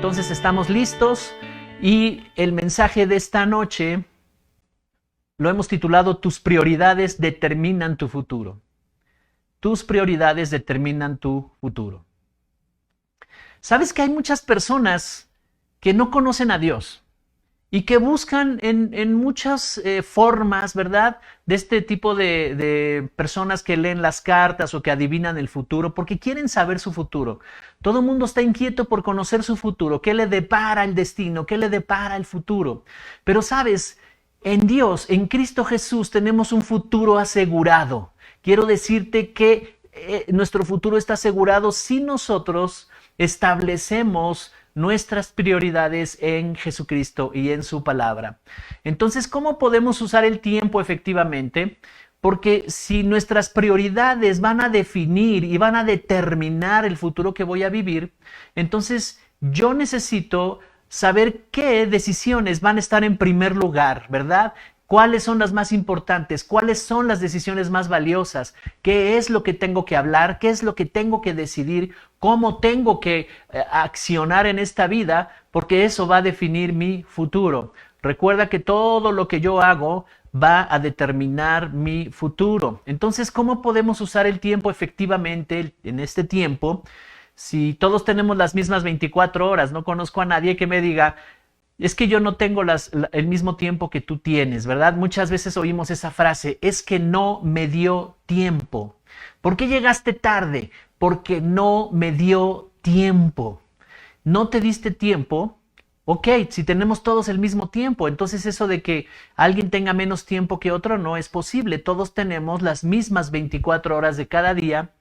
Entonces estamos listos y el mensaje de esta noche lo hemos titulado Tus prioridades determinan tu futuro. Tus prioridades determinan tu futuro. ¿Sabes que hay muchas personas que no conocen a Dios y que buscan en muchas formas, ¿verdad? De este tipo de personas que leen las cartas o que adivinan el futuro porque quieren saber su futuro. Todo el mundo está inquieto por conocer su futuro. ¿Qué le depara el destino? ¿Qué le depara el futuro? Pero sabes, en Dios, en Cristo Jesús, tenemos un futuro asegurado. Quiero decirte que nuestro futuro está asegurado si nosotros establecemos nuestras prioridades en Jesucristo y en su palabra. Entonces, ¿cómo podemos usar el tiempo efectivamente? Porque si nuestras prioridades van a definir y van a determinar el futuro que voy a vivir, entonces yo necesito saber qué decisiones van a estar en primer lugar, ¿verdad? ¿Cuáles son las más importantes? ¿Cuáles son las decisiones más valiosas? ¿Qué es lo que tengo que hablar? ¿Qué es lo que tengo que decidir? ¿Cómo tengo que accionar en esta vida? Porque eso va a definir mi futuro. Recuerda que todo lo que yo hago va a determinar mi futuro. Entonces, ¿cómo podemos usar el tiempo efectivamente en este tiempo? Si todos tenemos las mismas 24 horas, no conozco a nadie que me diga, es que yo no tengo el mismo tiempo que tú tienes, ¿verdad? Muchas veces oímos esa frase, es que no me dio tiempo. ¿Por qué llegaste tarde? Porque no me dio tiempo. ¿No te diste tiempo? Ok, si tenemos todos el mismo tiempo, entonces eso de que alguien tenga menos tiempo que otro no es posible. Todos tenemos las mismas 24 horas de cada día.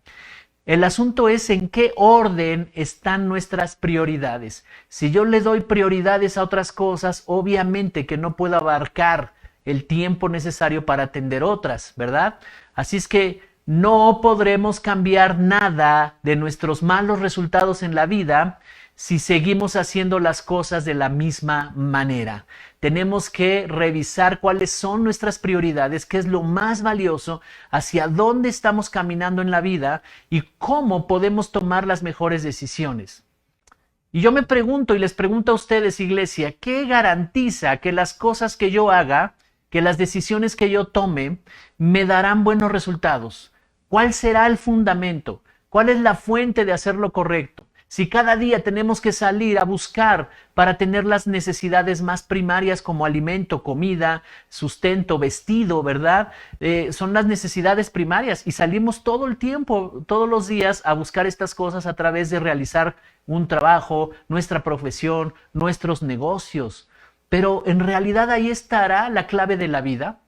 El asunto es en qué orden están nuestras prioridades. Si yo le doy prioridades a otras cosas, obviamente que no puedo abarcar el tiempo necesario para atender otras, ¿verdad? Así es que no podremos cambiar nada de nuestros malos resultados en la vida si seguimos haciendo las cosas de la misma manera. Tenemos que revisar cuáles son nuestras prioridades, qué es lo más valioso, hacia dónde estamos caminando en la vida y cómo podemos tomar las mejores decisiones. Y yo me pregunto y les pregunto a ustedes, iglesia, ¿qué garantiza que las cosas que yo haga, que las decisiones que yo tome, me darán buenos resultados? ¿Cuál será el fundamento? ¿Cuál es la fuente de hacer lo correcto? Si cada día tenemos que salir a buscar para tener las necesidades más primarias como alimento, comida, sustento, vestido, ¿verdad? Son las necesidades primarias y salimos todo el tiempo, todos los días a buscar estas cosas a través de realizar un trabajo, nuestra profesión, nuestros negocios. Pero en realidad ahí estará la clave de la vida,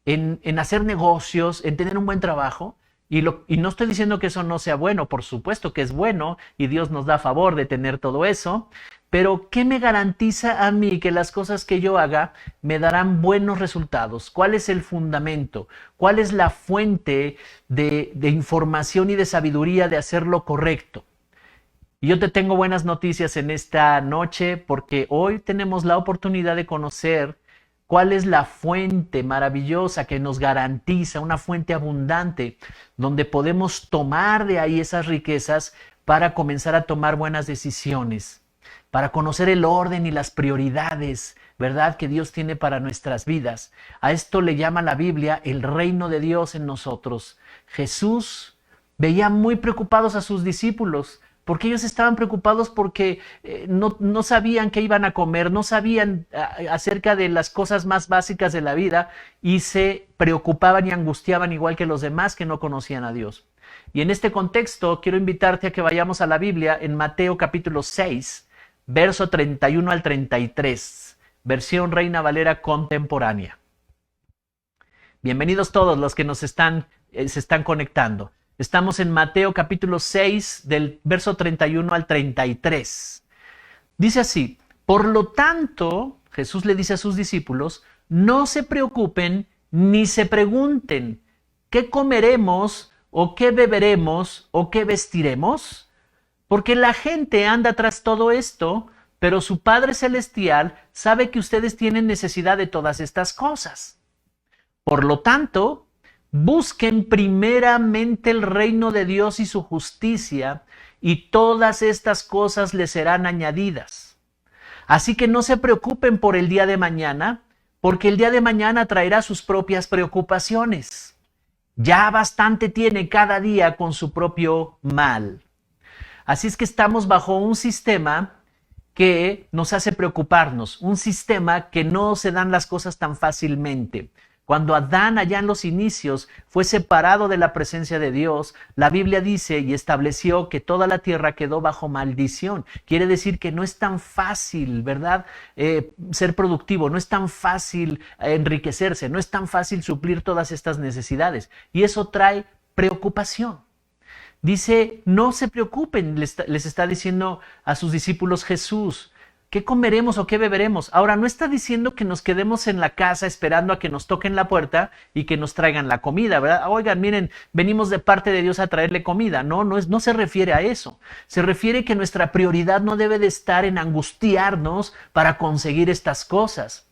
en hacer negocios, en tener un buen trabajo. Y no estoy diciendo que eso no sea bueno, por supuesto que es bueno y Dios nos da favor de tener todo eso, pero ¿qué me garantiza a mí que las cosas que yo haga me darán buenos resultados? ¿Cuál es el fundamento? ¿Cuál es la fuente de información y de sabiduría de hacer lo correcto? Y yo te tengo buenas noticias en esta noche porque hoy tenemos la oportunidad de conocer ¿cuál es la fuente maravillosa que nos garantiza, una fuente abundante, donde podemos tomar de ahí esas riquezas para comenzar a tomar buenas decisiones, para conocer el orden y las prioridades, ¿verdad?, que Dios tiene para nuestras vidas? A esto le llama la Biblia el reino de Dios en nosotros. Jesús veía muy preocupados a sus discípulos, porque ellos estaban preocupados porque no sabían qué iban a comer, no sabían acerca de las cosas más básicas de la vida y se preocupaban y angustiaban igual que los demás que no conocían a Dios. Y en este contexto quiero invitarte a que vayamos a la Biblia en Mateo capítulo 6, verso 31 al 33, versión Reina Valera contemporánea. Bienvenidos todos los que se están conectando. Estamos en Mateo capítulo 6 del verso 31 al 33. Dice así, por lo tanto, Jesús le dice a sus discípulos, no se preocupen ni se pregunten, ¿qué comeremos o qué beberemos o qué vestiremos? Porque la gente anda tras todo esto, pero su Padre Celestial sabe que ustedes tienen necesidad de todas estas cosas. Por lo tanto, busquen primeramente el reino de Dios y su justicia, y todas estas cosas les serán añadidas. Así que no se preocupen por el día de mañana, porque el día de mañana traerá sus propias preocupaciones. Ya bastante tiene cada día con su propio mal. Así es que estamos bajo un sistema que nos hace preocuparnos, un sistema que no se dan las cosas tan fácilmente. Cuando Adán allá en los inicios fue separado de la presencia de Dios, la Biblia dice y estableció que toda la tierra quedó bajo maldición. Quiere decir que no es tan fácil, ¿verdad? Ser productivo, no es tan fácil enriquecerse, no es tan fácil suplir todas estas necesidades. Y eso trae preocupación. Dice, no se preocupen, les está diciendo a sus discípulos Jesús. ¿Qué comeremos o qué beberemos? Ahora, no está diciendo que nos quedemos en la casa esperando a que nos toquen la puerta y que nos traigan la comida, ¿verdad? Oigan, miren, venimos de parte de Dios a traerle comida. No, no se refiere a eso. Se refiere que nuestra prioridad no debe de estar en angustiarnos para conseguir estas cosas.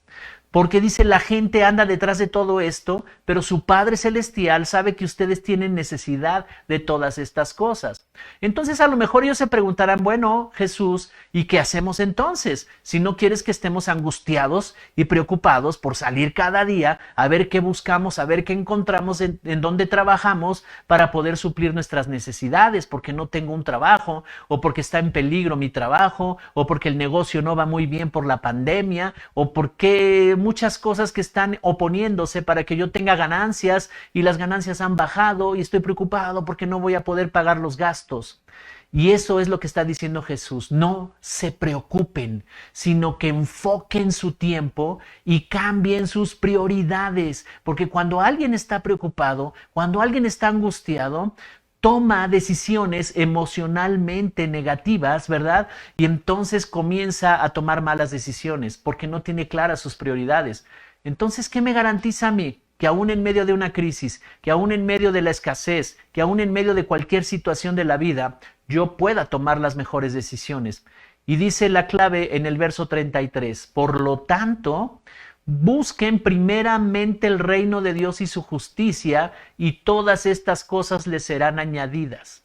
Porque dice, la gente anda detrás de todo esto, pero su Padre Celestial sabe que ustedes tienen necesidad de todas estas cosas. Entonces a lo mejor ellos se preguntarán, bueno, Jesús, ¿y qué hacemos entonces? Si no quieres que estemos angustiados y preocupados por salir cada día a ver qué buscamos, a ver qué encontramos, en dónde trabajamos para poder suplir nuestras necesidades, porque no tengo un trabajo, o porque está en peligro mi trabajo, o porque el negocio no va muy bien por la pandemia, o porque muchas cosas que están oponiéndose para que yo tenga ganancias y las ganancias han bajado y estoy preocupado porque no voy a poder pagar los gastos. Y eso es lo que está diciendo Jesús. No se preocupen, sino que enfoquen su tiempo y cambien sus prioridades. Porque cuando alguien está preocupado, cuando alguien está angustiado, toma decisiones emocionalmente negativas, ¿verdad? Y entonces comienza a tomar malas decisiones porque no tiene claras sus prioridades. Entonces, ¿qué me garantiza a mí? Que aún en medio de una crisis, que aún en medio de la escasez, que aún en medio de cualquier situación de la vida, yo pueda tomar las mejores decisiones. Y dice la clave en el verso 33, por lo tanto, busquen primeramente el reino de Dios y su justicia, y todas estas cosas les serán añadidas.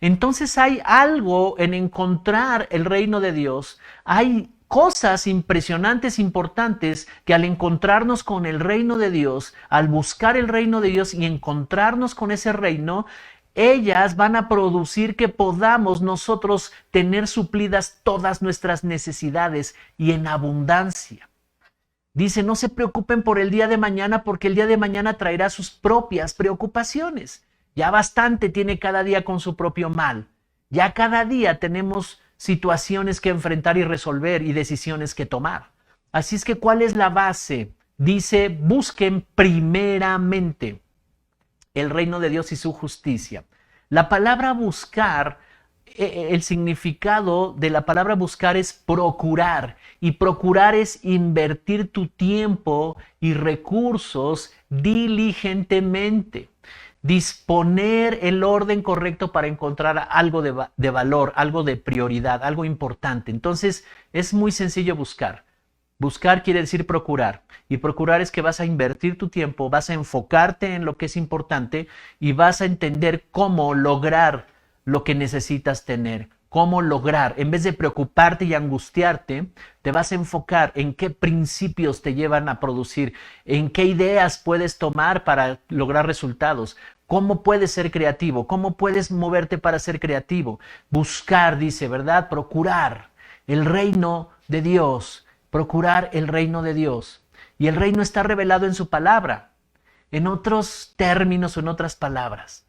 Entonces hay algo en encontrar el reino de Dios, hay cosas impresionantes, importantes, que al encontrarnos con el reino de Dios, al buscar el reino de Dios y encontrarnos con ese reino, ellas van a producir que podamos nosotros tener suplidas todas nuestras necesidades y en abundancia. Dice, no se preocupen por el día de mañana, porque el día de mañana traerá sus propias preocupaciones. Ya bastante tiene cada día con su propio mal. Ya cada día tenemos situaciones que enfrentar y resolver y decisiones que tomar. Así es que, ¿cuál es la base? Dice, busquen primeramente el reino de Dios y su justicia. La palabra buscar, el significado de la palabra buscar es procurar, y procurar es invertir tu tiempo y recursos diligentemente. Disponer el orden correcto para encontrar algo de valor, algo de prioridad, algo importante. Entonces es muy sencillo buscar. Buscar quiere decir procurar, y procurar es que vas a invertir tu tiempo, vas a enfocarte en lo que es importante y vas a entender cómo lograr lo que necesitas tener, cómo lograr, en vez de preocuparte y angustiarte, te vas a enfocar en qué principios te llevan a producir, en qué ideas puedes tomar para lograr resultados, cómo puedes ser creativo, cómo puedes moverte para ser creativo. Buscar, dice, ¿verdad? Procurar el reino de Dios. Procurar el reino de Dios. Y el reino está revelado en su palabra. En otros términos o en otras palabras,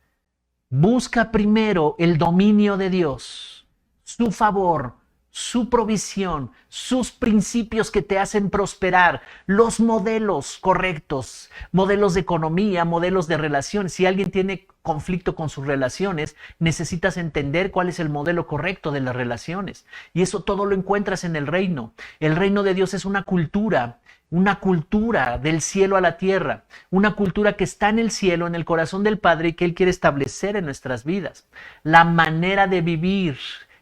busca primero el dominio de Dios, su favor, su provisión, sus principios que te hacen prosperar, los modelos correctos, modelos de economía, modelos de relación. Si alguien tiene conflicto con sus relaciones, necesitas entender cuál es el modelo correcto de las relaciones. Y eso todo lo encuentras en el reino. El reino de Dios es una cultura del cielo a la tierra, una cultura que está en el cielo, en el corazón del Padre, y que Él quiere establecer en nuestras vidas. La manera de vivir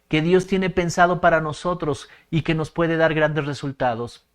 que Dios tiene pensado para nosotros y que nos puede dar grandes resultados.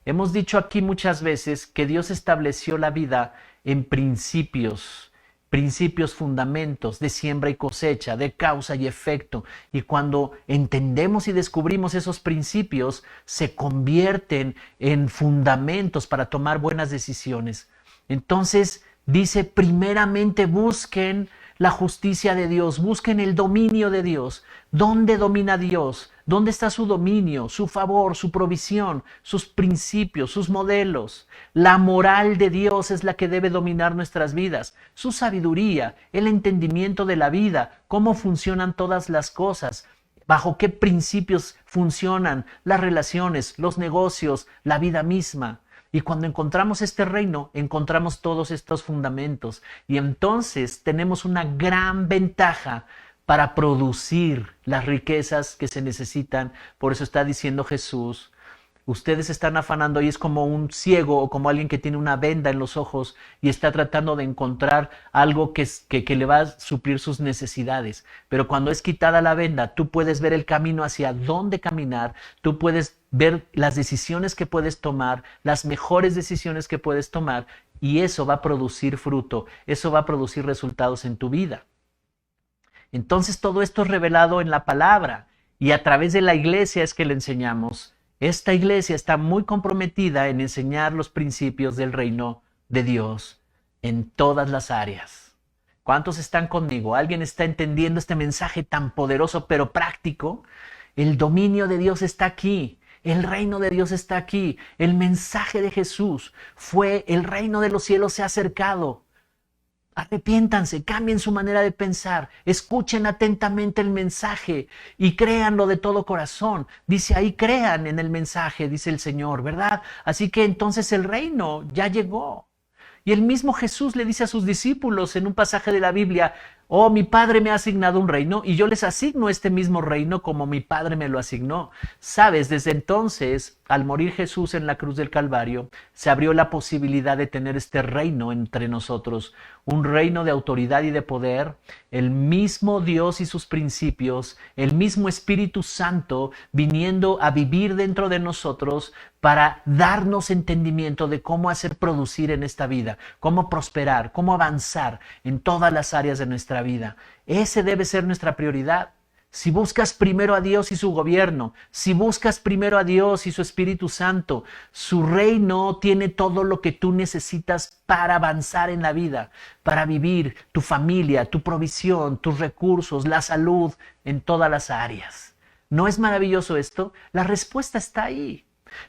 Hemos dicho aquí muchas veces que Dios estableció la vida en principios, principios, fundamentos de siembra y cosecha, de causa y efecto. Y cuando entendemos y descubrimos esos principios, se convierten en fundamentos para tomar buenas decisiones. Entonces dice, primeramente busquen la justicia de Dios, busquen el dominio de Dios. ¿Dónde domina Dios? ¿Dónde está su dominio, su favor, su provisión, sus principios, sus modelos? La moral de Dios es la que debe dominar nuestras vidas, su sabiduría, el entendimiento de la vida, cómo funcionan todas las cosas, bajo qué principios funcionan las relaciones, los negocios, la vida misma. Y cuando encontramos este reino, encontramos todos estos fundamentos. Y entonces tenemos una gran ventaja para producir las riquezas que se necesitan. Por eso está diciendo Jesús, ustedes están afanando y es como un ciego o como alguien que tiene una venda en los ojos y está tratando de encontrar algo que le va a suplir sus necesidades. Pero cuando es quitada la venda, tú puedes ver el camino hacia dónde caminar, tú puedes ver las decisiones que puedes tomar, las mejores decisiones que puedes tomar, y eso va a producir fruto, eso va a producir resultados en tu vida. Entonces todo esto es revelado en la palabra y a través de la iglesia es que le enseñamos. Esta iglesia está muy comprometida en enseñar los principios del reino de Dios en todas las áreas. ¿Cuántos están conmigo? ¿Alguien está entendiendo este mensaje tan poderoso pero práctico? El dominio de Dios está aquí. El reino de Dios está aquí. El mensaje de Jesús fue: el reino de los cielos se ha acercado. Arrepiéntanse, cambien su manera de pensar, escuchen atentamente el mensaje y créanlo de todo corazón. Dice ahí, crean en el mensaje, dice el Señor, ¿verdad? Así que entonces el reino ya llegó. Y el mismo Jesús le dice a sus discípulos en un pasaje de la Biblia: oh, mi Padre me ha asignado un reino y yo les asigno este mismo reino como mi Padre me lo asignó. Sabes, desde entonces, al morir Jesús en la cruz del Calvario, se abrió la posibilidad de tener este reino entre nosotros, un reino de autoridad y de poder, el mismo Dios y sus principios, el mismo Espíritu Santo viniendo a vivir dentro de nosotros para darnos entendimiento de cómo hacer producir en esta vida, cómo prosperar, cómo avanzar en todas las áreas de nuestra vida. Ese debe ser nuestra prioridad. Si buscas primero a Dios y su gobierno, si buscas primero a Dios y su Espíritu Santo, su reino tiene todo lo que tú necesitas para avanzar en la vida, para vivir tu familia, tu provisión, tus recursos, la salud, en todas las áreas. ¿No es maravilloso esto? La respuesta está ahí.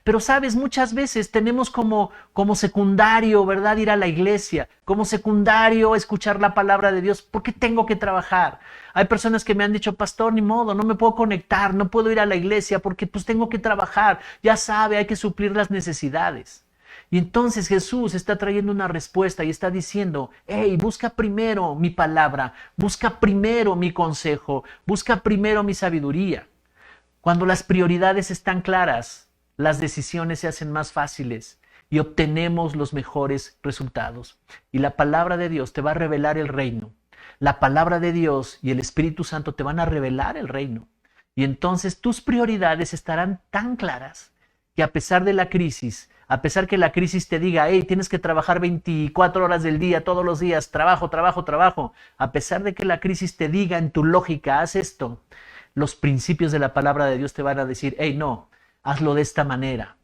Pero sabes, muchas veces tenemos como secundario, ¿verdad?, ir a la iglesia, como secundario escuchar la palabra de Dios. ¿Por qué tengo que trabajar? Hay personas que me han dicho: pastor, ni modo, no me puedo conectar, no puedo ir a la iglesia porque pues tengo que trabajar. Ya sabe, hay que suplir las necesidades. Y entonces Jesús está trayendo una respuesta y está diciendo: hey, busca primero mi palabra, busca primero mi consejo, busca primero mi sabiduría. Cuando las prioridades están claras, las decisiones se hacen más fáciles y obtenemos los mejores resultados. Y la palabra de Dios te va a revelar el reino. La palabra de Dios y el Espíritu Santo te van a revelar el reino. Y entonces tus prioridades estarán tan claras que a pesar de la crisis, a pesar que la crisis te diga: hey, tienes que trabajar 24 horas del día, todos los días, trabajo, trabajo, trabajo. A pesar de que la crisis te diga en tu lógica: haz esto, los principios de la palabra de Dios te van a decir: hey, no, hazlo de esta manera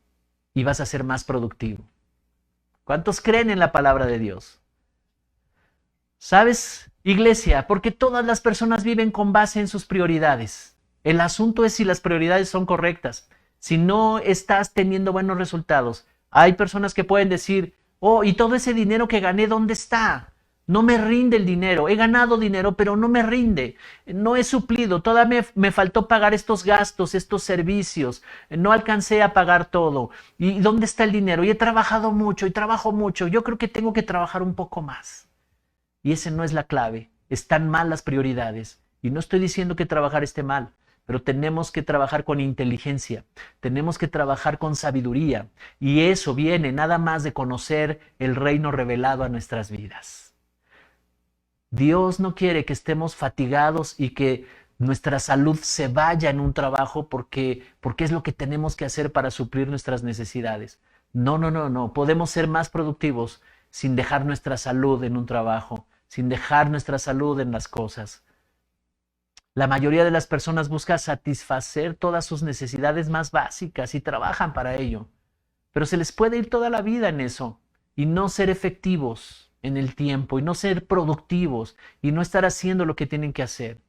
y vas a ser más productivo. ¿Cuántos creen en la palabra de Dios? ¿Sabes, iglesia? Porque todas las personas viven con base en sus prioridades. El asunto es si las prioridades son correctas. Si no estás teniendo buenos resultados, hay personas que pueden decir: oh, ¿y todo ese dinero que gané, dónde está? No me rinde el dinero, he ganado dinero, pero no me rinde, no he suplido, todavía me faltó pagar estos gastos, estos servicios, no alcancé a pagar todo. ¿Y dónde está el dinero? Y he trabajado mucho y trabajo mucho, yo creo que tengo que trabajar un poco más. Y esa no es la clave, están mal las prioridades. Y no estoy diciendo que trabajar esté mal, pero tenemos que trabajar con inteligencia, tenemos que trabajar con sabiduría, y eso viene nada más de conocer el reino revelado a nuestras vidas. Dios no quiere que estemos fatigados y que nuestra salud se vaya en un trabajo porque es lo que tenemos que hacer para suplir nuestras necesidades. No. Podemos ser más productivos sin dejar nuestra salud en un trabajo. sin dejar nuestra salud en las cosas. La mayoría de las personas busca satisfacer todas sus necesidades más básicas y trabajan para ello, pero se les puede ir toda la vida en eso y no ser efectivos en el tiempo y no ser productivos y no estar haciendo lo que tienen que hacer.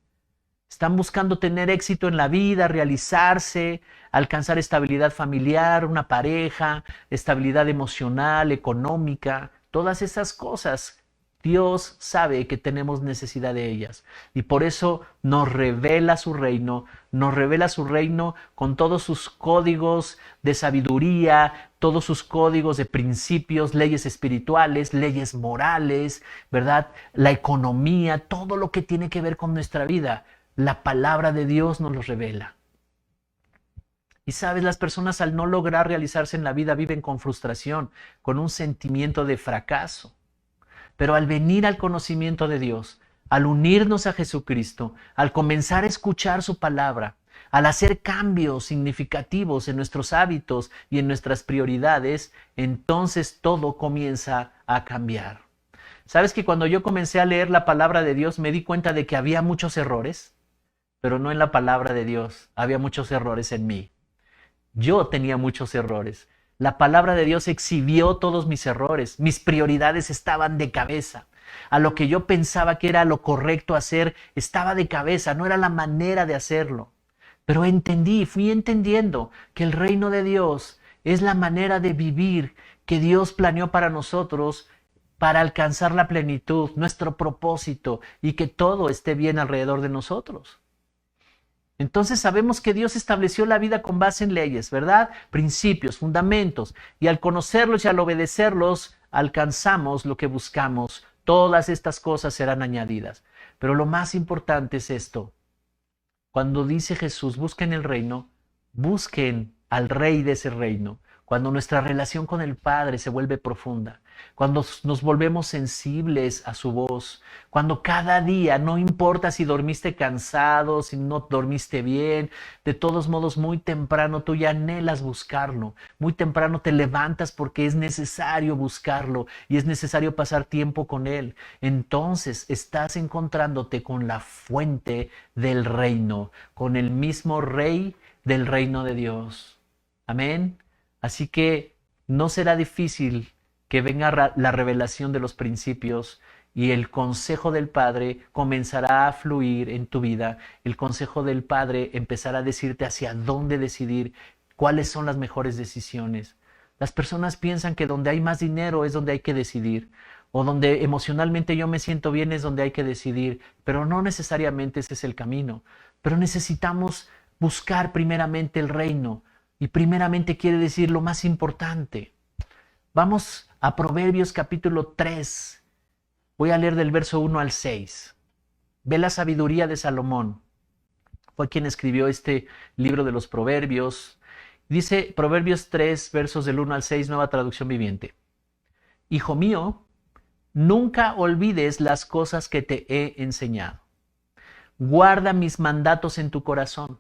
Están buscando tener éxito en la vida, realizarse, alcanzar estabilidad familiar, una pareja, estabilidad emocional, económica, todas esas cosas. Dios sabe que tenemos necesidad de ellas y por eso nos revela su reino con todos sus códigos de sabiduría, todos sus códigos de principios, leyes espirituales, leyes morales, ¿verdad? La economía, todo lo que tiene que ver con nuestra vida. La palabra de Dios nos lo revela. Y sabes, las personas al no lograr realizarse en la vida viven con frustración, con un sentimiento de fracaso. Pero al venir al conocimiento de Dios, al unirnos a Jesucristo, al comenzar a escuchar su palabra, al hacer cambios significativos en nuestros hábitos y en nuestras prioridades, entonces todo comienza a cambiar. ¿Sabes que cuando yo comencé a leer la palabra de Dios me di cuenta de que había muchos errores? Pero no en la palabra de Dios, había muchos errores en mí. Yo tenía muchos errores. La palabra de Dios exhibió todos mis errores. Mis prioridades estaban de cabeza. A lo que yo pensaba que era lo correcto hacer, estaba de cabeza, no era la manera de hacerlo. Pero fui entendiendo que el reino de Dios es la manera de vivir que Dios planeó para nosotros para alcanzar la plenitud, nuestro propósito y que todo esté bien alrededor de nosotros. Entonces sabemos que Dios estableció la vida con base en leyes, ¿verdad? Principios, fundamentos. Y al conocerlos y al obedecerlos, alcanzamos lo que buscamos. Todas estas cosas serán añadidas. Pero lo más importante es esto. Cuando dice Jesús, busquen el reino, busquen al rey de ese reino. Cuando nuestra relación con el Padre se vuelve profunda, cuando nos volvemos sensibles a su voz, cuando cada día, no importa si dormiste cansado, si no dormiste bien, de todos modos muy temprano tú ya anhelas buscarlo, muy temprano te levantas porque es necesario buscarlo y es necesario pasar tiempo con Él. Entonces estás encontrándote con la fuente del reino, con el mismo Rey del reino de Dios. Amén. Así que no será difícil que venga la revelación de los principios y el consejo del Padre comenzará a fluir en tu vida. El consejo del Padre empezará a decirte hacia dónde decidir, cuáles son las mejores decisiones. Las personas piensan que donde hay más dinero es donde hay que decidir, o donde emocionalmente yo me siento bien es donde hay que decidir, pero no necesariamente ese es el camino. Pero necesitamos buscar primeramente el reino. Y primeramente quiere decir lo más importante. Vamos a Proverbios capítulo 3. Voy a leer del verso 1 al 6. Ve la sabiduría de Salomón. Fue quien escribió este libro de los Proverbios. Dice Proverbios 3, versos del 1 al 6, nueva traducción viviente. Hijo mío, nunca olvides las cosas que te he enseñado. Guarda mis mandatos en tu corazón.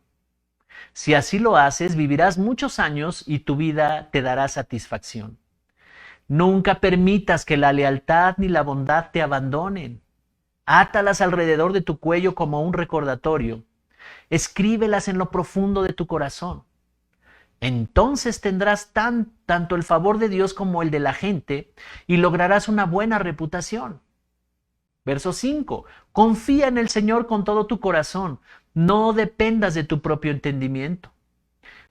Si así lo haces, vivirás muchos años y tu vida te dará satisfacción. Nunca permitas que la lealtad ni la bondad te abandonen. Átalas alrededor de tu cuello como un recordatorio. Escríbelas en lo profundo de tu corazón. Entonces tendrás tanto el favor de Dios como el de la gente y lograrás una buena reputación. Verso 5. Confía en el Señor con todo tu corazón. No dependas de tu propio entendimiento.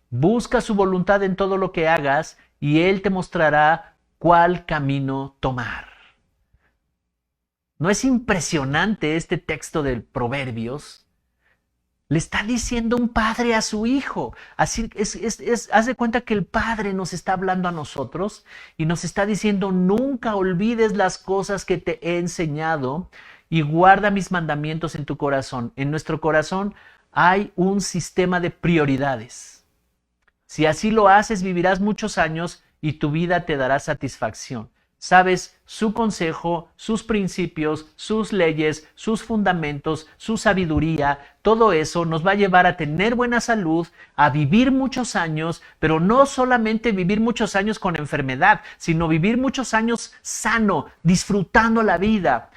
Busca su voluntad en todo lo que hagas y Él te mostrará cuál camino tomar. ¿No es impresionante este texto de Proverbios? Le está diciendo un padre a su hijo. Así haz de cuenta que el Padre nos está hablando a nosotros y nos está diciendo: nunca olvides las cosas que te he enseñado y guarda mis mandamientos en tu corazón. En nuestro corazón hay un sistema de prioridades. Si así lo haces, vivirás muchos años y tu vida te dará satisfacción. Sabes, su consejo, sus principios, sus leyes, sus fundamentos, su sabiduría, todo eso nos va a llevar a tener buena salud, a vivir muchos años, pero no solamente vivir muchos años con enfermedad, sino vivir muchos años sano, disfrutando la vida.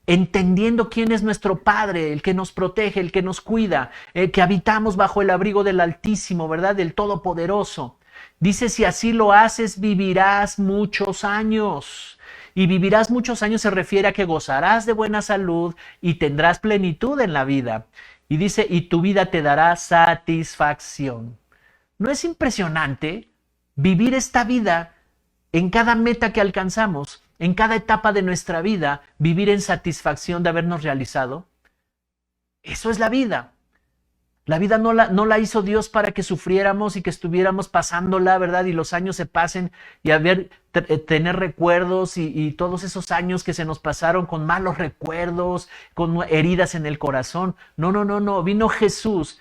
entendiendo quién es nuestro Padre, el que nos protege, el que nos cuida, el que habitamos bajo el abrigo del Altísimo, ¿verdad? Del Todopoderoso. Dice, si así lo haces, vivirás muchos años. Y vivirás muchos años se refiere a que gozarás de buena salud y tendrás plenitud en la vida. Y dice, y tu vida te dará satisfacción. ¿No es impresionante vivir esta vida en cada meta que alcanzamos, en cada etapa de nuestra vida, vivir en satisfacción de habernos realizado? Eso es la vida. La vida no la hizo Dios para que sufriéramos y que estuviéramos pasándola, ¿verdad? Y los años se pasen y tener recuerdos y todos esos años que se nos pasaron con malos recuerdos, con heridas en el corazón. No. Vino Jesús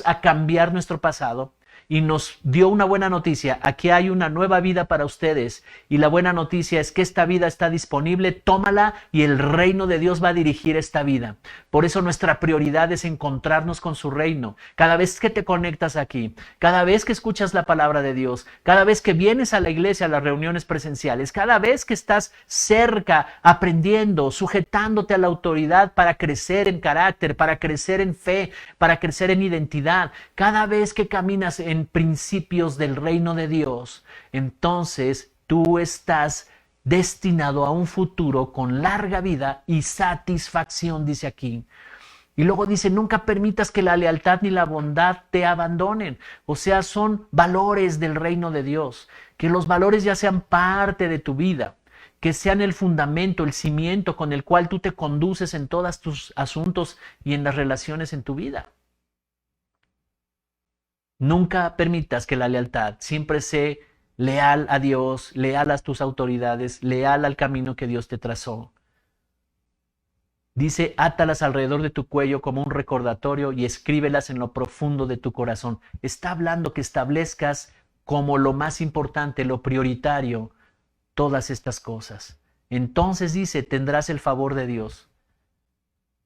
a cambiar nuestro pasado. Y nos dio una buena noticia. Aquí hay una nueva vida para ustedes. Y la buena noticia es que esta vida está disponible. Tómala y el reino de Dios va a dirigir esta vida. Por eso nuestra prioridad es encontrarnos con su reino. Cada vez que te conectas aquí, cada vez que escuchas la palabra de Dios, cada vez que vienes a la iglesia, a las reuniones presenciales, cada vez que estás cerca, aprendiendo, sujetándote a la autoridad para crecer en carácter, para crecer en fe, para crecer en identidad, cada vez que caminas en principios del reino de Dios, entonces tú estás destinado a un futuro con larga vida y satisfacción, dice aquí. Y luego dice, nunca permitas que la lealtad ni la bondad te abandonen. O sea, son valores del reino de Dios. Que los valores ya sean parte de tu vida, que sean el fundamento, el cimiento con el cual tú te conduces en todos tus asuntos y en las relaciones en tu vida. Nunca permitas que la lealtad, siempre sé leal a Dios, leal a tus autoridades, leal al camino que Dios te trazó. Dice, átalas alrededor de tu cuello como un recordatorio y escríbelas en lo profundo de tu corazón. Está hablando que establezcas como lo más importante, lo prioritario, todas estas cosas. Entonces dice, tendrás el favor de Dios.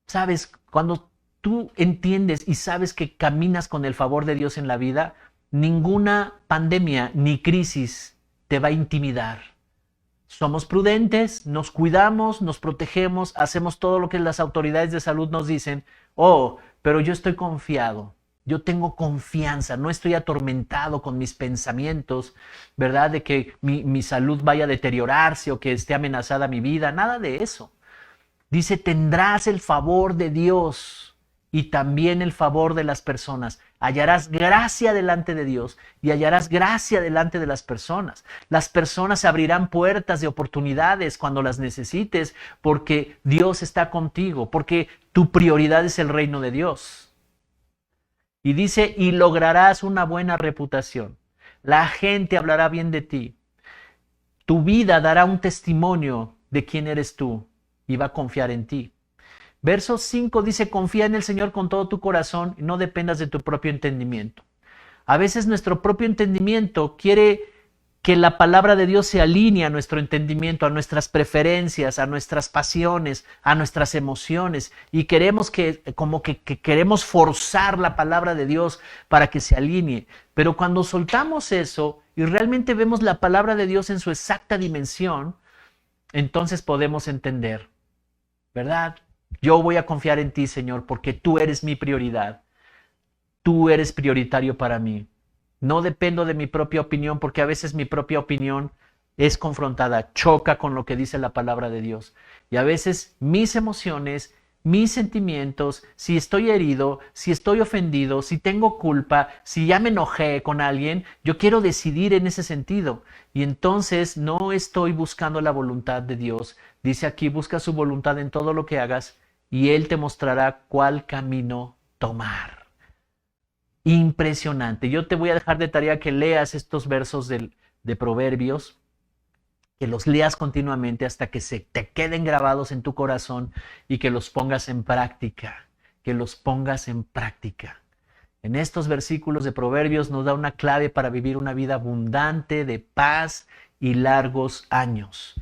¿Sabes? Cuando tú entiendes y sabes que caminas con el favor de Dios en la vida, ninguna pandemia ni crisis te va a intimidar. Somos prudentes, nos cuidamos, nos protegemos, hacemos todo lo que las autoridades de salud nos dicen. Oh, pero yo estoy confiado, yo tengo confianza, no estoy atormentado con mis pensamientos, ¿verdad? De que mi salud vaya a deteriorarse o que esté amenazada mi vida, nada de eso. Dice, tendrás el favor de Dios y también el favor de las personas. Hallarás gracia delante de Dios y hallarás gracia delante de las personas. Las personas abrirán puertas de oportunidades cuando las necesites porque Dios está contigo, porque tu prioridad es el reino de Dios. Y dice, y lograrás una buena reputación. La gente hablará bien de ti. Tu vida dará un testimonio de quién eres tú y va a confiar en ti. Verso 5 dice, confía en el Señor con todo tu corazón y no dependas de tu propio entendimiento. A veces nuestro propio entendimiento quiere que la palabra de Dios se alinee a nuestro entendimiento, a nuestras preferencias, a nuestras pasiones, a nuestras emociones y queremos queremos forzar la palabra de Dios para que se alinee. Pero cuando soltamos eso y realmente vemos la palabra de Dios en su exacta dimensión, entonces podemos entender, ¿verdad? Yo voy a confiar en ti, Señor, porque tú eres mi prioridad. Tú eres prioritario para mí. No dependo de mi propia opinión, porque a veces mi propia opinión es confrontada, choca con lo que dice la palabra de Dios. Y a veces mis emociones, mis sentimientos, si estoy herido, si estoy ofendido, si tengo culpa, si ya me enojé con alguien, yo quiero decidir en ese sentido. Y entonces no estoy buscando la voluntad de Dios. Dice aquí, busca su voluntad en todo lo que hagas y Él te mostrará cuál camino tomar. Impresionante. Yo te voy a dejar de tarea que leas estos versos de Proverbios, que los leas continuamente hasta que se te queden grabados en tu corazón y que los pongas en práctica, que los pongas en práctica. En estos versículos de Proverbios nos da una clave para vivir una vida abundante de paz y largos años.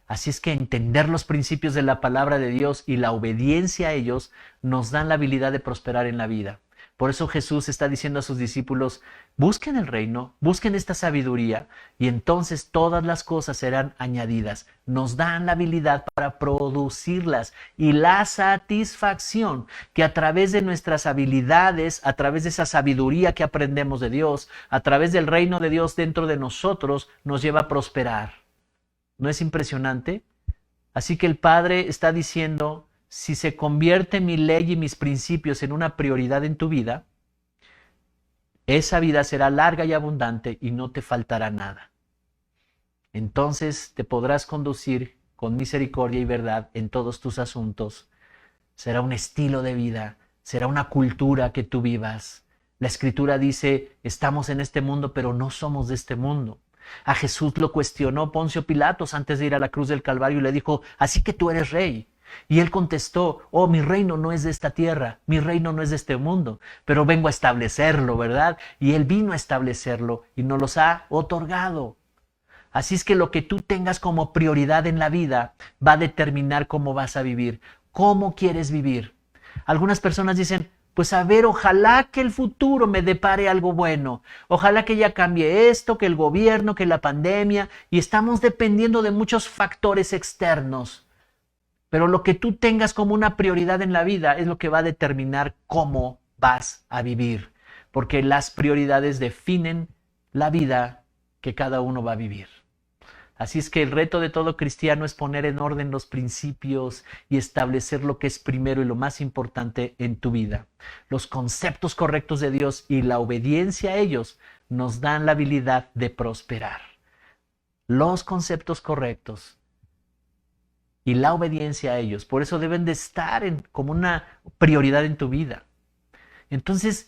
Así es que entender los principios de la palabra de Dios y la obediencia a ellos nos dan la habilidad de prosperar en la vida. Por eso Jesús está diciendo a sus discípulos, busquen el reino, busquen esta sabiduría y entonces todas las cosas serán añadidas. Nos dan la habilidad para producirlas y la satisfacción que a través de nuestras habilidades, a través de esa sabiduría que aprendemos de Dios, a través del reino de Dios dentro de nosotros, nos lleva a prosperar. ¿No es impresionante? Así que el Padre está diciendo, si se convierte mi ley y mis principios en una prioridad en tu vida, esa vida será larga y abundante y no te faltará nada. Entonces te podrás conducir con misericordia y verdad en todos tus asuntos. Será un estilo de vida, será una cultura que tú vivas. La Escritura dice, estamos en este mundo, pero no somos de este mundo. A Jesús lo cuestionó Poncio Pilatos antes de ir a la cruz del Calvario y le dijo, así que tú eres rey. Y él contestó, oh, mi reino no es de esta tierra, mi reino no es de este mundo, pero vengo a establecerlo, ¿verdad? Y él vino a establecerlo y nos los ha otorgado. Así es que lo que tú tengas como prioridad en la vida va a determinar cómo vas a vivir, cómo quieres vivir. Algunas personas dicen, pues a ver, ojalá que el futuro me depare algo bueno, ojalá que ya cambie esto, que el gobierno, que la pandemia, y estamos dependiendo de muchos factores externos. Pero lo que tú tengas como una prioridad en la vida es lo que va a determinar cómo vas a vivir, porque las prioridades definen la vida que cada uno va a vivir. Así es que el reto de todo cristiano es poner en orden los principios y establecer lo que es primero y lo más importante en tu vida. Los conceptos correctos de Dios y la obediencia a ellos nos dan la habilidad de prosperar. Los conceptos correctos y la obediencia a ellos. Por eso deben de estar como una prioridad en tu vida. Entonces,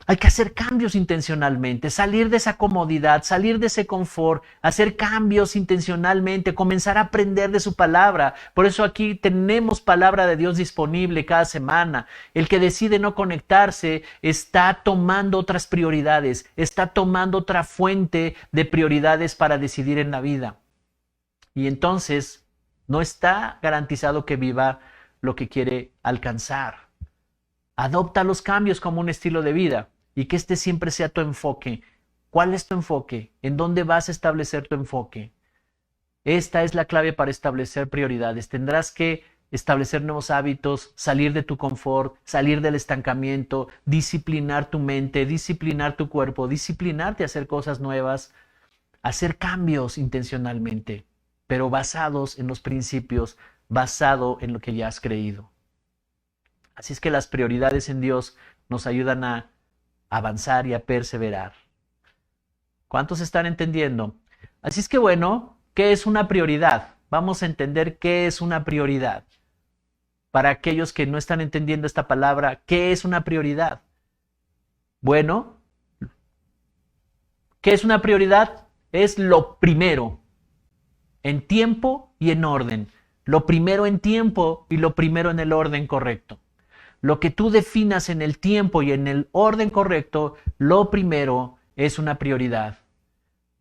hay que hacer cambios intencionalmente, salir de esa comodidad, salir de ese confort, hacer cambios intencionalmente, comenzar a aprender de su palabra. Por eso aquí tenemos palabra de Dios disponible cada semana. El que decide no conectarse está tomando otras prioridades, está tomando otra fuente de prioridades para decidir en la vida. Y entonces no está garantizado que viva lo que quiere alcanzar. Adopta los cambios como un estilo de vida y que este siempre sea tu enfoque. ¿Cuál es tu enfoque? ¿En dónde vas a establecer tu enfoque? Esta es la clave para establecer prioridades. Tendrás que establecer nuevos hábitos, salir de tu confort, salir del estancamiento, disciplinar tu mente, disciplinar tu cuerpo, disciplinarte a hacer cosas nuevas, hacer cambios intencionalmente, pero basados en los principios, basado en lo que ya has creído. Así es que las prioridades en Dios nos ayudan a avanzar y a perseverar. ¿Cuántos están entendiendo? Así es que bueno, ¿qué es una prioridad? Vamos a entender qué es una prioridad. Para aquellos que no están entendiendo esta palabra, ¿qué es una prioridad? Bueno, ¿qué es una prioridad? Es lo primero, en tiempo y en orden. Lo primero en tiempo y lo primero en el orden correcto. Lo que tú definas en el tiempo y en el orden correcto, lo primero es una prioridad.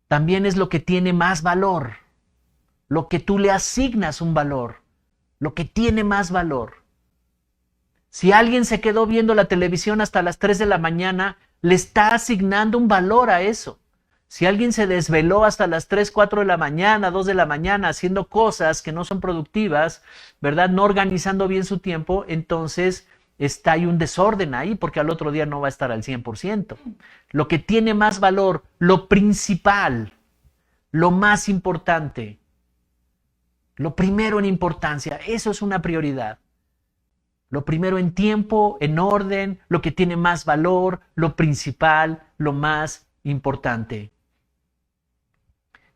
También es lo que tiene más valor, lo que tú le asignas un valor, lo que tiene más valor. Si alguien se quedó viendo la televisión hasta las 3 de la mañana, le está asignando un valor a eso. Si alguien se desveló hasta las 3, 4 de la mañana, 2 de la mañana, haciendo cosas que no son productivas, ¿verdad? No organizando bien su tiempo, entonces hay un desorden ahí porque al otro día no va a estar al 100%. Lo que tiene más valor, lo principal, lo más importante, lo primero en importancia, eso es una prioridad. Lo primero en tiempo, en orden, lo que tiene más valor, lo principal, lo más importante.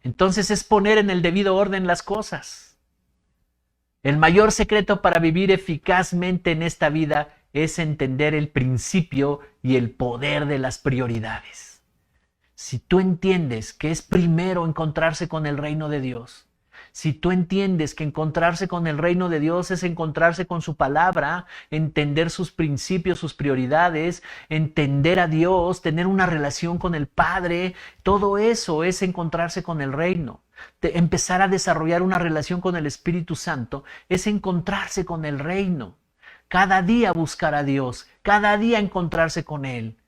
Entonces es poner en el debido orden las cosas. El mayor secreto para vivir eficazmente en esta vida es entender el principio y el poder de las prioridades. Si tú entiendes que es primero encontrarse con el reino de Dios, si tú entiendes que encontrarse con el reino de Dios es encontrarse con su palabra, entender sus principios, sus prioridades, entender a Dios, tener una relación con el Padre, todo eso es encontrarse con el reino. Empezar a desarrollar una relación con el Espíritu Santo es encontrarse con el reino. cada día buscar a Dios, cada día encontrarse con Él.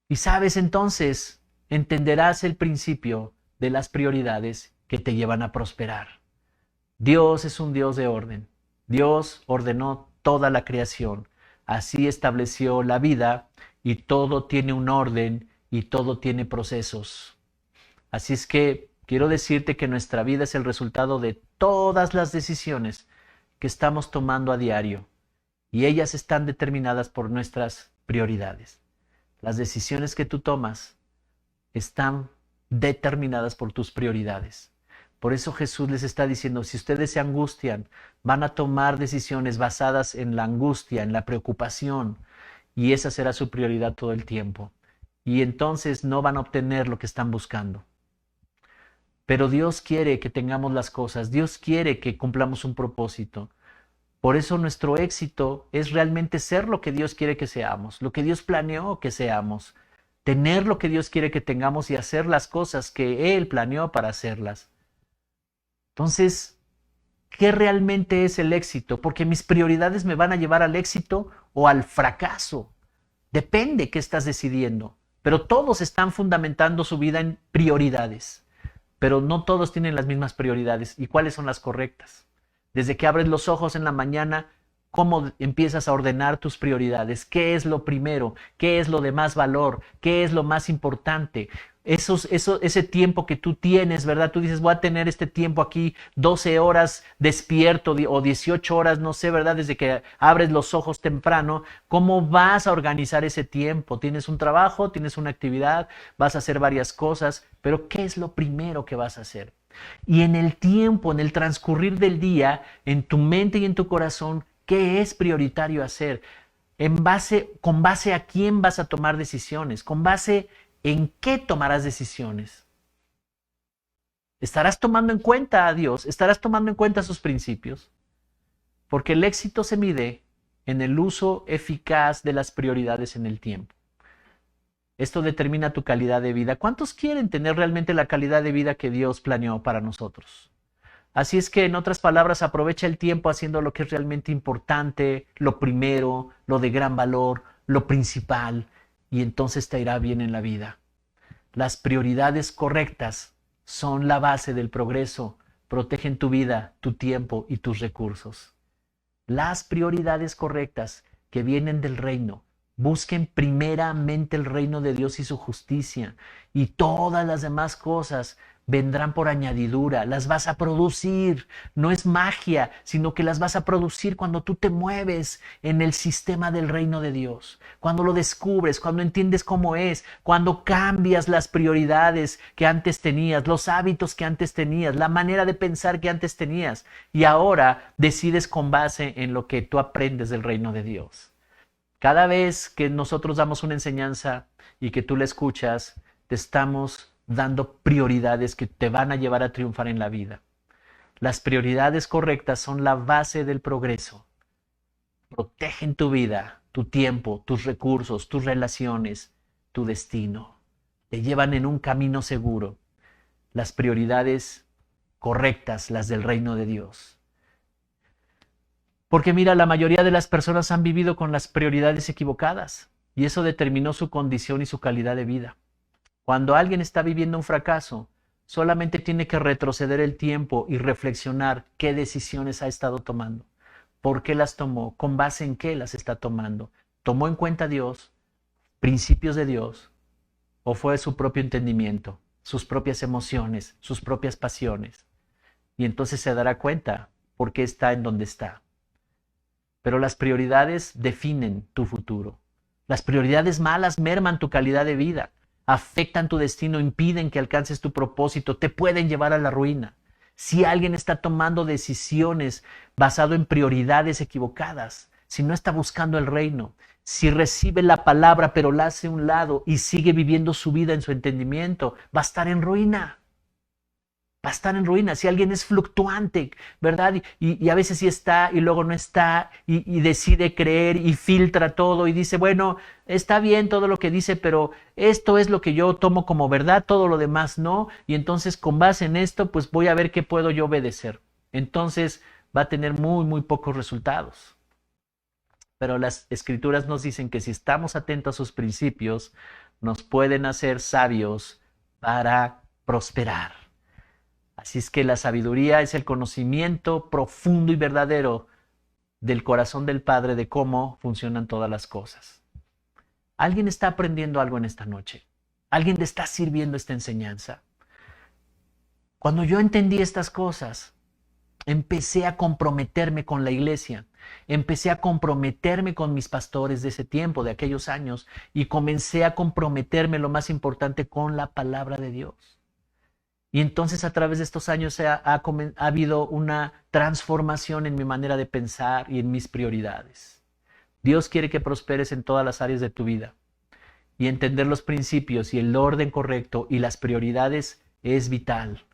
Y sabes, entonces entenderás el principio de las prioridades que te llevan a prosperar. Dios es un Dios de orden. Dios ordenó toda la creación. Así estableció la vida y todo tiene un orden y todo tiene procesos. Así es que quiero decirte que nuestra vida es el resultado de todas las decisiones que estamos tomando a diario y ellas están determinadas por nuestras prioridades. Las decisiones que tú tomas están determinadas por tus prioridades. Por eso Jesús les está diciendo, si ustedes se angustian, van a tomar decisiones basadas en la angustia, en la preocupación, y esa será su prioridad todo el tiempo. Y entonces no van a obtener lo que están buscando. Pero Dios quiere que tengamos las cosas, Dios quiere que cumplamos un propósito. Por eso nuestro éxito es realmente ser lo que Dios quiere que seamos, lo que Dios planeó que seamos, tener lo que Dios quiere que tengamos y hacer las cosas que Él planeó para hacerlas. Entonces, ¿qué realmente es el éxito? Porque mis prioridades me van a llevar al éxito o al fracaso. Depende qué estás decidiendo. Pero todos están fundamentando su vida en prioridades. Pero no todos tienen las mismas prioridades. ¿Y cuáles son las correctas? Desde que abres los ojos en la mañana, ¿cómo empiezas a ordenar tus prioridades? ¿Qué es lo primero? ¿Qué es lo de más valor? ¿Qué es lo más importante? Ese tiempo que tú tienes, ¿verdad? Tú dices, voy a tener este tiempo aquí 12 horas despierto o 18 horas, no sé, ¿verdad? Desde que abres los ojos temprano, ¿cómo vas a organizar ese tiempo? ¿Tienes un trabajo? ¿Tienes una actividad? ¿Vas a hacer varias cosas? Pero ¿qué es lo primero que vas a hacer? Y en el tiempo, en el transcurrir del día, en tu mente y en tu corazón, ¿qué es prioritario hacer? ¿Con base a quién vas a tomar decisiones? ¿Con base en qué tomarás decisiones? ¿Estarás tomando en cuenta a Dios? ¿Estarás tomando en cuenta sus principios? Porque el éxito se mide en el uso eficaz de las prioridades en el tiempo. Esto determina tu calidad de vida. ¿Cuántos quieren tener realmente la calidad de vida que Dios planeó para nosotros? Así es que, en otras palabras, aprovecha el tiempo haciendo lo que es realmente importante, lo primero, lo de gran valor, lo principal, y entonces te irá bien en la vida. Las prioridades correctas son la base del progreso. Protegen tu vida, tu tiempo y tus recursos. Las prioridades correctas que vienen del reino. Busquen primeramente el reino de Dios y su justicia, y todas las demás cosas vendrán por añadidura. Las vas a producir. No es magia, sino que las vas a producir cuando tú te mueves en el sistema del reino de Dios. Cuando lo descubres, cuando entiendes cómo es, cuando cambias las prioridades que antes tenías, los hábitos que antes tenías, la manera de pensar que antes tenías, y ahora decides con base en lo que tú aprendes del reino de Dios. Cada vez que nosotros damos una enseñanza y que tú la escuchas, te estamos dando prioridades que te van a llevar a triunfar en la vida. Las prioridades correctas son la base del progreso. Protegen tu vida, tu tiempo, tus recursos, tus relaciones, tu destino. Te llevan en un camino seguro. Las prioridades correctas, las del reino de Dios. Porque mira, la mayoría de las personas han vivido con las prioridades equivocadas y eso determinó su condición y su calidad de vida. Cuando alguien está viviendo un fracaso, solamente tiene que retroceder el tiempo y reflexionar qué decisiones ha estado tomando, por qué las tomó, con base en qué las está tomando. ¿Tomó en cuenta a Dios, principios de Dios, o fue su propio entendimiento, sus propias emociones, sus propias pasiones? Y entonces se dará cuenta por qué está en donde está. Pero las prioridades definen tu futuro. Las prioridades malas merman tu calidad de vida, afectan tu destino, impiden que alcances tu propósito, te pueden llevar a la ruina. Si alguien está tomando decisiones basado en prioridades equivocadas, si no está buscando el reino, si recibe la palabra pero la hace a un lado y sigue viviendo su vida en su entendimiento, va a estar en ruina. Va a estar en ruina. Si alguien es fluctuante, ¿verdad? Y a veces sí está y luego no está y decide creer y filtra todo y dice, bueno, está bien todo lo que dice, pero esto es lo que yo tomo como verdad, todo lo demás no. Y entonces con base en esto, pues voy a ver qué puedo yo obedecer. Entonces va a tener muy, muy pocos resultados. Pero las escrituras nos dicen que si estamos atentos a sus principios, nos pueden hacer sabios para prosperar. Así es que la sabiduría es el conocimiento profundo y verdadero del corazón del Padre de cómo funcionan todas las cosas. ¿Alguien está aprendiendo algo en esta noche? ¿Alguien le está sirviendo esta enseñanza? Cuando yo entendí estas cosas, empecé a comprometerme con la iglesia, empecé a comprometerme con mis pastores de ese tiempo, de aquellos años, y comencé a comprometerme, lo más importante, con la palabra de Dios. Y entonces a través de estos años ha habido una transformación en mi manera de pensar y en mis prioridades. Dios quiere que prosperes en todas las áreas de tu vida. Y entender los principios y el orden correcto y las prioridades es vital.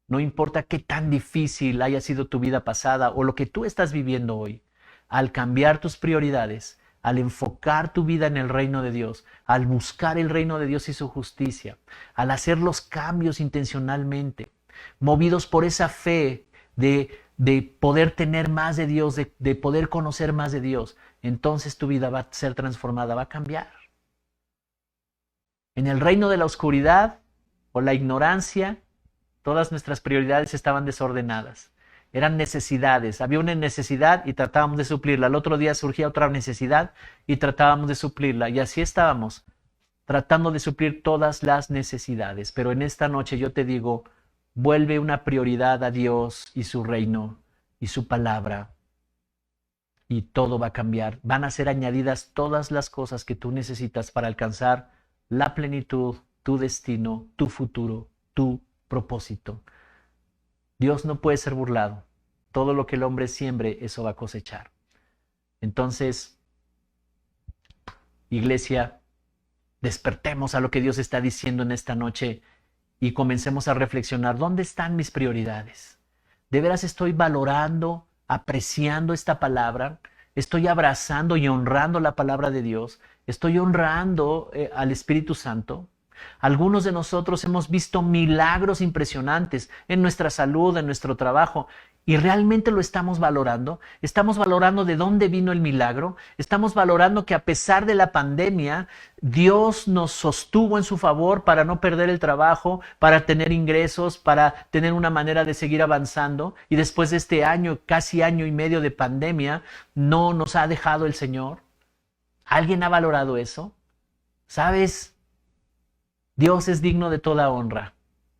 No importa qué tan difícil haya sido tu vida pasada o lo que tú estás viviendo hoy, al cambiar tus prioridades, al enfocar tu vida en el reino de Dios, al buscar el reino de Dios y su justicia, al hacer los cambios intencionalmente, movidos por esa fe de poder tener más de Dios, de poder conocer más de Dios, entonces tu vida va a ser transformada, va a cambiar. En el reino de la oscuridad o la ignorancia, todas nuestras prioridades estaban desordenadas. Eran necesidades. Había una necesidad y tratábamos de suplirla. Al otro día surgía otra necesidad y tratábamos de suplirla. Y así estábamos, tratando de suplir todas las necesidades. Pero en esta noche yo te digo, vuelve una prioridad a Dios y su reino y su palabra. Y todo va a cambiar. Van a ser añadidas todas las cosas que tú necesitas para alcanzar la plenitud, tu destino, tu futuro, tu propósito. Dios no puede ser burlado. Todo lo que el hombre siembre, eso va a cosechar. Entonces, iglesia, despertemos a lo que Dios está diciendo en esta noche y comencemos a reflexionar, ¿dónde están mis prioridades? ¿De veras estoy valorando, apreciando esta palabra? ¿Estoy abrazando y honrando la palabra de Dios? ¿Estoy honrando al Espíritu Santo? Algunos de nosotros hemos visto milagros impresionantes en nuestra salud, en nuestro trabajo, y realmente lo estamos valorando. Estamos valorando de dónde vino el milagro. Estamos valorando que a pesar de la pandemia, Dios nos sostuvo en su favor para no perder el trabajo, para tener ingresos, para tener una manera de seguir avanzando. Y después de este año, casi año y medio de pandemia, no nos ha dejado el Señor. ¿Alguien ha valorado eso? ¿Sabes? Dios es digno de toda honra.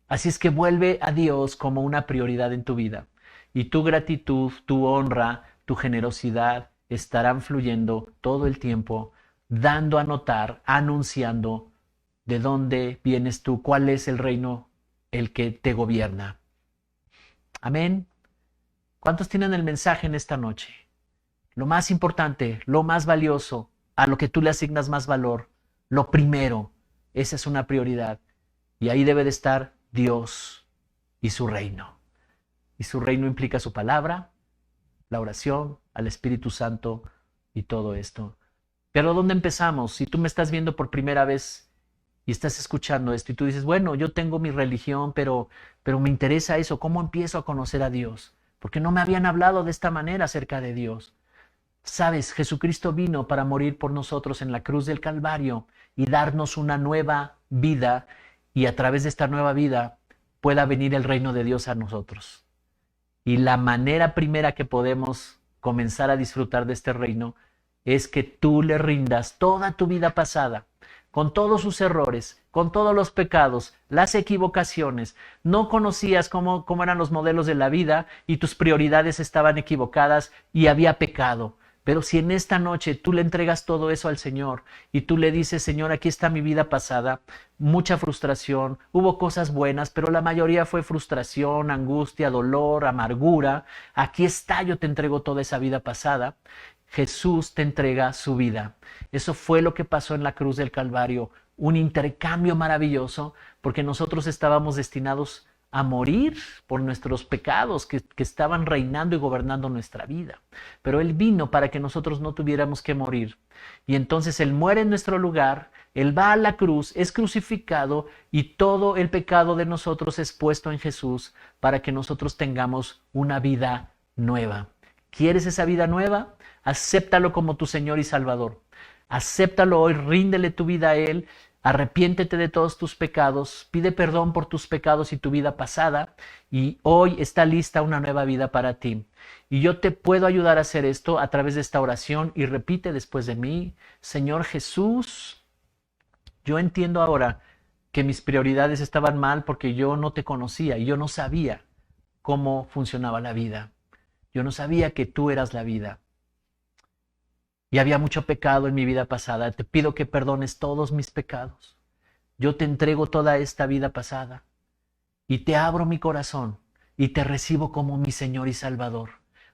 Así es que vuelve a Dios como una prioridad en tu vida. Y tu gratitud, tu honra, tu generosidad estarán fluyendo todo el tiempo, dando a notar, anunciando de dónde vienes tú, cuál es el reino, el que te gobierna. Amén. ¿Cuántos tienen el mensaje en esta noche? Lo más importante, lo más valioso, a lo que tú le asignas más valor, lo primero. Esa es una prioridad. Y ahí debe de estar Dios y su reino. Y su reino implica su palabra, la oración, al Espíritu Santo y todo esto. Pero ¿dónde empezamos? Si tú me estás viendo por primera vez y estás escuchando esto y tú dices, bueno, yo tengo mi religión, pero me interesa eso. ¿Cómo empiezo a conocer a Dios? Porque no me habían hablado de esta manera acerca de Dios. Sabes, Jesucristo vino para morir por nosotros en la cruz del Calvario y darnos una nueva vida, y a través de esta nueva vida pueda venir el reino de Dios a nosotros. Y la manera primera que podemos comenzar a disfrutar de este reino es que tú le rindas toda tu vida pasada, con todos sus errores, con todos los pecados, las equivocaciones. No conocías cómo eran los modelos de la vida y tus prioridades estaban equivocadas y había pecado. Pero si en esta noche tú le entregas todo eso al Señor y tú le dices, Señor, aquí está mi vida pasada, mucha frustración, hubo cosas buenas, pero la mayoría fue frustración, angustia, dolor, amargura. Aquí está, yo te entrego toda esa vida pasada. Jesús te entrega su vida. Eso fue lo que pasó en la cruz del Calvario, un intercambio maravilloso, porque nosotros estábamos destinados a morir por nuestros pecados que estaban reinando y gobernando nuestra vida. Pero Él vino para que nosotros no tuviéramos que morir. Y entonces Él muere en nuestro lugar, Él va a la cruz, es crucificado y todo el pecado de nosotros es puesto en Jesús para que nosotros tengamos una vida nueva. ¿Quieres esa vida nueva? Acéptalo como tu Señor y Salvador. Acéptalo hoy, ríndele tu vida a Él, arrepiéntete de todos tus pecados, pide perdón por tus pecados y tu vida pasada, y hoy está lista una nueva vida para ti. Y yo te puedo ayudar a hacer esto a través de esta oración, y repite después de mí: Señor Jesús, yo entiendo ahora que mis prioridades estaban mal porque yo no te conocía y yo no sabía cómo funcionaba la vida. Yo no sabía que tú eras la vida. Y había mucho pecado en mi vida pasada. Te pido que perdones todos mis pecados. Yo te entrego toda esta vida pasada y te abro mi corazón y te recibo como mi Señor y Salvador.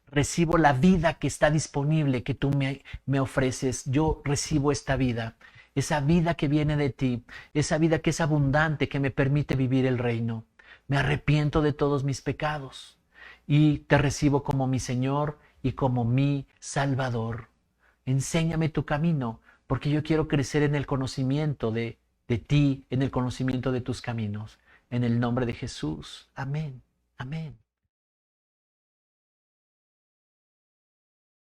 Recibo la vida que está disponible, que tú me ofreces. Yo recibo esta vida, esa vida que viene de ti, esa vida que es abundante, que me permite vivir el reino. Me arrepiento de todos mis pecados y te recibo como mi Señor y como mi Salvador. Enséñame tu camino, porque yo quiero crecer en el conocimiento de ti, en el conocimiento de tus caminos. En el nombre de Jesús. Amén. Amén.